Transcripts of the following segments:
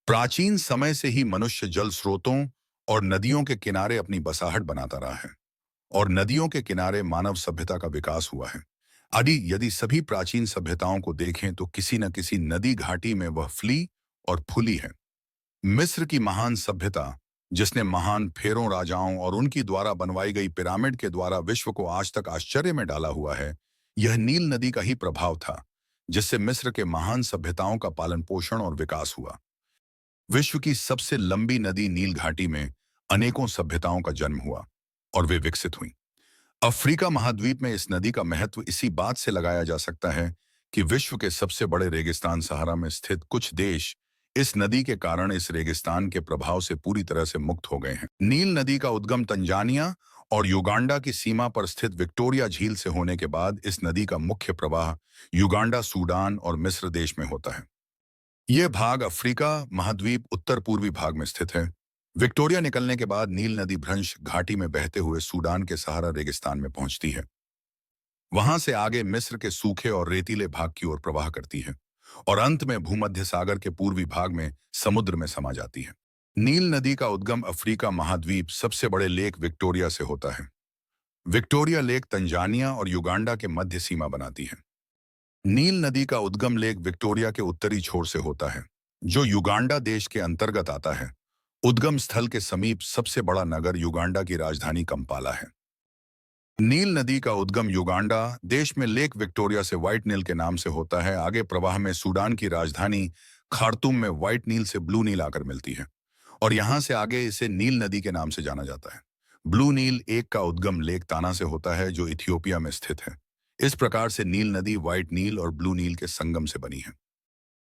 प्राचीन समय से ही मनुष्य जल स्रोतों और नदियों के किनारे अपनी बसाहट बनाता रहा है और नदियों के किनारे मानव सभ्यता का विकास हुआ है। यदि यदि सभी प्राचीन सभ्यताओं को देखें तो किसी न किसी नदी घाटी में वह फली और फूली है। मिस्र की महान सभ्यता, जिसने महान फेरों राजाओं और उनकी द्वारा बनवाई गई पिरामिड के द्वारा विश्व को आज तक आश्चर्य में डाला हुआ है, यह नील नदी का ही प्रभाव था, जिससे मिस्र के महान सभ्यताओं का पालन पोषण और विकास हुआ। विश्व की सबसे लंबी नदी नील घाटी में अनेकों सभ्यताओं का जन्म हुआ और वे विकसित हुईं। अफ्रीका महाद्वीप में इस नदी का महत्व इसी बात से लगाया जा सकता है कि विश्व के सबसे बड़े रेगिस्तान सहारा में स्थित कुछ देश इस नदी के कारण इस रेगिस्तान के प्रभाव से पूरी तरह से मुक्त हो गए हैं। नील नदी का उद्गम तंजानिया और युगांडा की सीमा पर स्थित विक्टोरिया झील से होने के बाद इस नदी का मुख्य प्रवाह युगांडा, सूडान और मिस्र देश में होता है। यह भाग अफ्रीका महाद्वीप उत्तर पूर्वी भाग में स्थित है। विक्टोरिया निकलने के बाद नील नदी भ्रंश घाटी में बहते हुए सूडान के सहारा रेगिस्तान में पहुंचती है। वहां से आगे मिस्र के सूखे और रेतीले भाग की ओर प्रवाह करती है और अंत में भूमध्य सागर के पूर्वी भाग में समुद्र में समा जाती है। नील नदी का उद्गम अफ्रीका महाद्वीप सबसे बड़े लेक विक्टोरिया से होता है। विक्टोरिया लेक तंजानिया और युगांडा के मध्य सीमा बनाती है। नील नदी का उद्गम लेक विक्टोरिया के उत्तरी छोर से होता है, जो युगांडा देश के अंतर्गत आता है। उद्गम स्थल के समीप सबसे बड़ा नगर युगांडा की राजधानी कंपाला है। नील नदी का उद्गम युगांडा देश में लेक विक्टोरिया से व्हाइट नील के नाम से होता है। आगे प्रवाह में सूडान की राजधानी खार्तूम में व्हाइट नील से ब्लू नील आकर मिलती है और यहां से आगे इसे नील नदी के नाम से जाना जाता है। ब्लू नील एक का उद्गम लेक ताना से होता है, जो इथियोपिया में स्थित है। इस प्रकार से नील नदी व्हाइट नील और ब्लू नील के संगम से बनी है।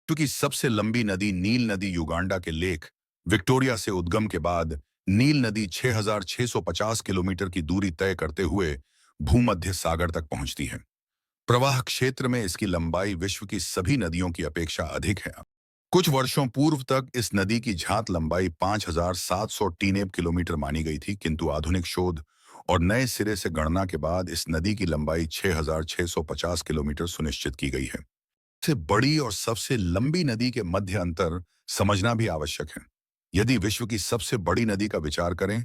क्योंकि सबसे लंबी नदी नील नदी युगांडा के लेक विक्टोरिया से उद्गम के बाद नील नदी 6,650 किलोमीटर की दूरी तय करते हुए भूमध्य सागर तक पहुंचती है। प्रवाह क्षेत्र में इसकी लंबाई विश्व की सभी नदियों की अपेक्षा अधिक है। कुछ वर्षों पूर्व तक इस नदी की झात लंबाई 5,700 टीनेब किलोमीटर मानी गई थी, किंतु आधुनिक शोध और नए सिरे से गणना के बाद इस नदी की लंबाई 6,650 किलोमीटर सुनिश्चित की गई है। सबसे बड़ी और सबसे लंबी नदी के मध्य अंतर समझना भी आवश्यक है। यदि विश्व की सबसे बड़ी नदी का विचार करें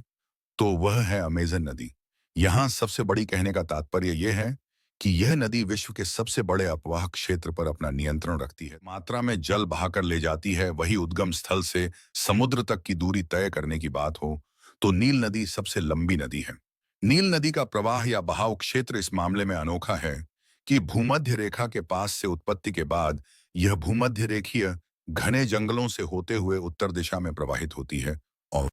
तो वह है अमेजन नदी। यहाँ सबसे बड़ी कहने का तात्पर्य यह है कि यह नदी विश्व के सबसे बड़े अपवाह क्षेत्र पर अपना नियंत्रण रखती है। मात्रा में जल बहाकर ले जाती है। वही उद्गम स्थल से समुद्र तक की दूरी तय करने की बात हो तो नील नदी सबसे लंबी नदी है। नील नदी का प्रवाह या बहाव क्षेत्र इस मामले में अनोखा है कि भूमध्य रेखा के पास से उत्पत्ति के बाद यह भूमध्य रेखीय घने जंगलों से होते हुए उत्तर दिशा में प्रवाहित होती है और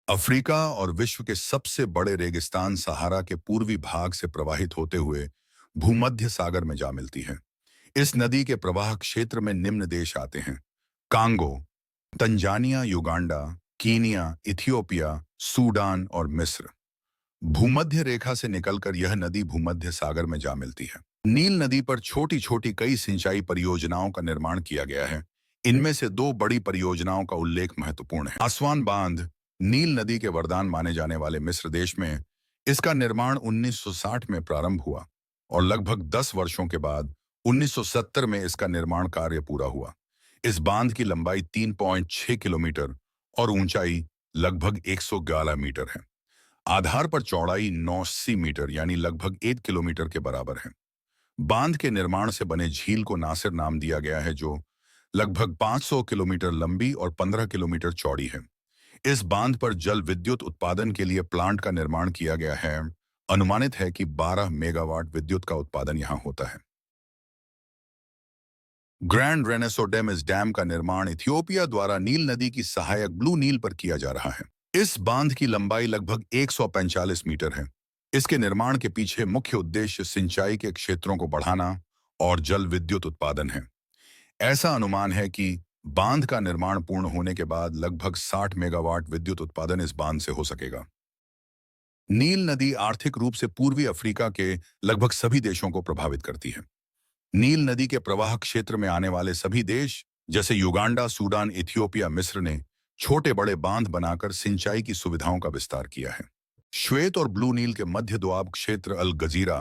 अफ्रीका और विश्व के सबसे बड़े रेगिस्तान सहारा के पूर्वी भाग से प्रवाहित होते हुए भूमध्य सागर में जा मिलती है। इस नदी के प्रवाह क्षेत्र में निम्न देश आते हैं: Congo, Tanzania, Uganda, Kenya, Ethiopia, Sudan और मिस्र। भूमध्य रेखा से निकलकर यह नदी भूमध्य सागर में जा मिलती है। नील नदी पर छोटी छोटी कई सिंचाई परियोजनाओं का निर्माण किया गया है। इनमें से दो बड़ी परियोजनाओं का उल्लेख महत्वपूर्ण है। आसवान बांध, नील नदी के वरदान माने जाने वाले मिस्र देश में इसका निर्माण 1960 में प्रारंभ हुआ और लगभग 10 वर्षों के बाद 1970 में इसका निर्माण कार्य पूरा हुआ। इस बांध की लंबाई 3.6 किलोमीटर और ऊंचाई लगभग 111 मीटर है। आधार पर चौड़ाई 89 मीटर यानी लगभग 1 किलोमीटर के बराबर है। बांध के निर्माण से बने झील को नासिर नाम दिया गया है, जो लगभग 500 किलोमीटर लंबी और 15 किलोमीटर चौड़ी है। इस बांध पर जल विद्युत उत्पादन के लिए प्लांट का निर्माण किया गया है। अनुमानित है कि 12 मेगावाट विद्युत का उत्पादन यहां होता है। ग्रैंड रेनेसो डैम, इस डैम का निर्माण इथियोपिया द्वारा नील नदी की सहायक ब्लू नील पर किया जा रहा है। इस बांध की लंबाई लगभग 145 मीटर है। इसके निर्माण के पीछे मुख्य उद्देश्य सिंचाई के क्षेत्रों को बढ़ाना और जल विद्युत उत्पादन है। ऐसा अनुमान है कि बांध का निर्माण पूर्ण होने के बाद लगभग 60 मेगावाट विद्युत उत्पादन इस बांध से हो सकेगा। नील नदी आर्थिक रूप से पूर्वी अफ्रीका के लगभग सभी देशों को प्रभावित करती है। नील नदी के प्रवाह क्षेत्र में आने वाले सभी देश जैसे युगांडा, सूडान, इथियोपिया, मिस्र ने छोटे बड़े बांध बनाकर सिंचाई की सुविधाओं का विस्तार किया है। श्वेत और ब्लू नील के मध्य दोआब क्षेत्र अल गजीरा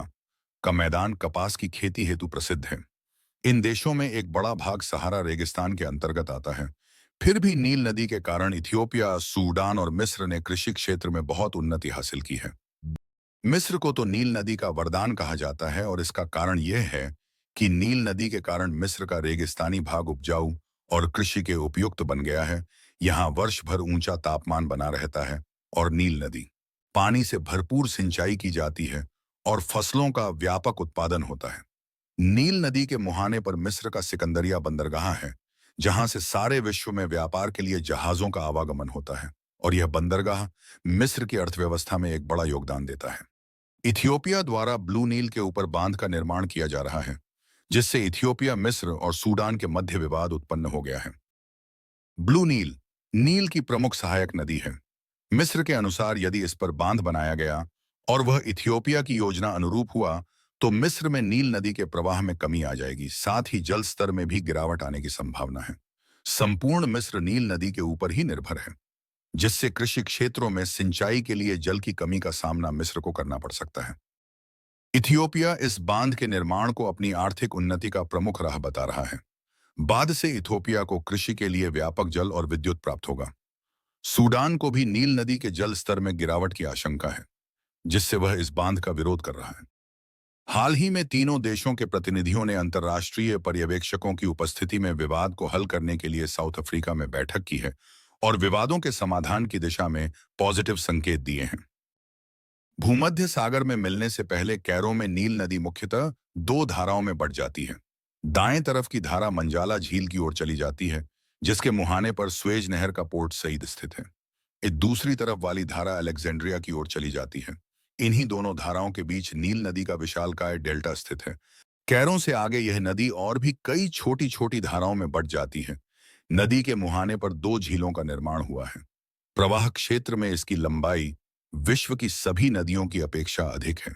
का मैदान कपास की खेती हेतु प्रसिद्ध है। इन देशों में एक बड़ा भाग सहारा रेगिस्तान के अंतर्गत आता है। फिर भी नील नदी के कारण इथियोपिया, सूडान और मिस्र ने कृषि क्षेत्र में बहुत उन्नति हासिल की है। मिस्र को तो नील नदी का वरदान कहा जाता है और इसका कारण यह है कि नील नदी के कारण मिस्र का रेगिस्तानी भाग उपजाऊ और कृषि के उपयुक्त बन गया है। यहाँ वर्ष भर ऊंचा तापमान बना रहता है और नील नदी पानी से भरपूर सिंचाई की जाती है और फसलों का व्यापक उत्पादन होता है। नील नदी के मुहाने पर मिस्र का सिकंदरिया बंदरगाह है, जहां से सारे विश्व में व्यापार के लिए जहाजों का आवागमन होता है और यह बंदरगाह मिस्र की अर्थव्यवस्था में एक बड़ा योगदान देता है। इथियोपिया द्वारा ब्लू नील के ऊपर बांध का निर्माण किया जा रहा है, जिससे इथियोपिया, मिस्र और सूडान के मध्य विवाद उत्पन्न हो गया है। ब्लू नील नील की प्रमुख सहायक नदी है। मिस्र के अनुसार यदि इस पर बांध बनाया गया और वह इथियोपिया की योजना अनुरूप हुआ, तो मिस्र में नील नदी के प्रवाह में कमी आ जाएगी, साथ ही जल स्तर में भी गिरावट आने की संभावना है। संपूर्ण मिस्र नील नदी के ऊपर ही निर्भर है, जिससे कृषि क्षेत्रों में सिंचाई के लिए जल की कमी का सामना मिस्र को करना पड़ सकता है। इथियोपिया इस बांध के निर्माण को अपनी आर्थिक उन्नति का प्रमुख राह बता रहा है। बाद से इथियोपिया को कृषि के लिए व्यापक जल और विद्युत प्राप्त होगा। सूडान को भी नील नदी के जल स्तर में गिरावट की आशंका है, जिससे वह इस बांध का विरोध कर रहा है। हाल ही में तीनों देशों के प्रतिनिधियों ने अंतर्राष्ट्रीय पर्यवेक्षकों की उपस्थिति में विवाद को हल करने के लिए साउथ अफ्रीका में बैठक की है और विवादों के समाधान की दिशा में पॉजिटिव संकेत दिए हैं। भूमध्य सागर में मिलने से पहले कैरो में नील नदी मुख्यतः दो धाराओं में बढ़ जाती है। दाएं तरफ की धारा मंजाला झील की ओर चली जाती है, जिसके मुहाने पर स्वेज नहर का पोर्ट सईद स्थित है। एक दूसरी तरफ वाली धारा अलेक्जेंड्रिया की ओर चली जाती है। इन्हीं दोनों धाराओं के बीच नील नदी का विशालकाय डेल्टा स्थित है। कैरों से आगे यह नदी और भी कई छोटी छोटी धाराओं में बढ़ जाती है। नदी के मुहाने पर दो झीलों का निर्माण हुआ है। प्रवाह क्षेत्र में इसकी लंबाई विश्व की सभी नदियों की अपेक्षा अधिक है।